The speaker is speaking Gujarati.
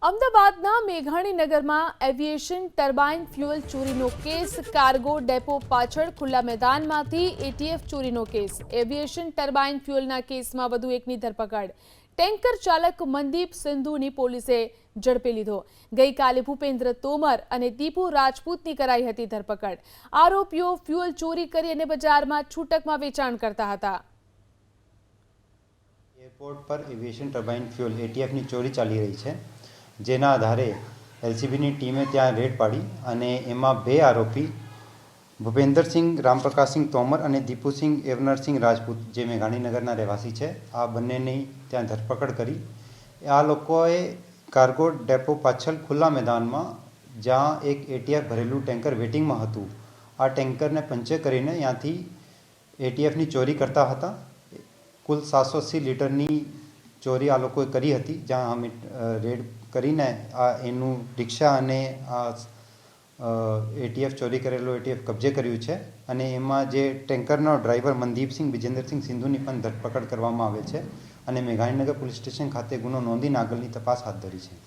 અમદાવાદના મેઘાણીનગરમાં એવિએશન ટર્બાઇન ફ્યુઅલ ચોરીનો કેસ, કાર્ગો ડેપો પાછળ ખુલ્લા મેદાનમાંથી એટીએફ ચોરીનો કેસ, એવિએશન ટર્બાઇન ફ્યુઅલના કેસમાં વધુ એકની ધરપકડ, ટેન્કર ચાલક મનદીપ સિંધુની પોલીસે ઝડપી લીધો। ગઈકાલે ભૂપેન્દ્ર તોમર અને દીપુ રાજપૂતની કરાઈ હતી ધરપકડ। આરોપીઓ ફ્યુઅલ ચોરી કરી અને બજારમાં છૂટકમાં વેચાણ કરતા હતા। એરપોર્ટ પર એવિએશન ટર્બાઇન ફ્યુઅલ એટીએફની ચોરી ચાલી રહી છે, જેના આધારે એલસીબીની ટીમે ત્યાં રેડ પાડી અને એમાં બે આરોપી ભૂપેન્દ્રસિંહ રામપ્રકાશસિંહ તોમર અને દીપુસિંહ એવનરસિંહ રાજપૂત, જે મેઘાણીનગરના રહેવાસી છે, આ બંનેની ત્યાં ધરપકડ કરી। આ લોકોએ કાર્ગો ડેપો પાછળ ખુલ્લા મેદાનમાં, જ્યાં એક એટીએફ ભરેલું ટેન્કર વેટિંગમાં હતું, આ ટેન્કરને પંચર કરીને ત્યાંથી એટીએફની ચોરી કરતા હતા। કુલ 780 લીટરની ચોરી આ લોકોએ કરી હતી, જ્યાં અમે રેડ કરીને એનું રિક્ષા અને એટીએફ ચોરી કરેલો એટીએફ કબજે કર્યું છે અને એમાં જે ટેન્કરનો ડ્રાઈવર મનદીપસિંહ વિજેન્દ્રસિંહ સિંધુની પણ ધરપકડ કરવામાં આવે છે અને મેઘાણીનગર પોલીસ સ્ટેશન ખાતે ગુનો નોંધીને આગળની તપાસ હાથ ધરી છે।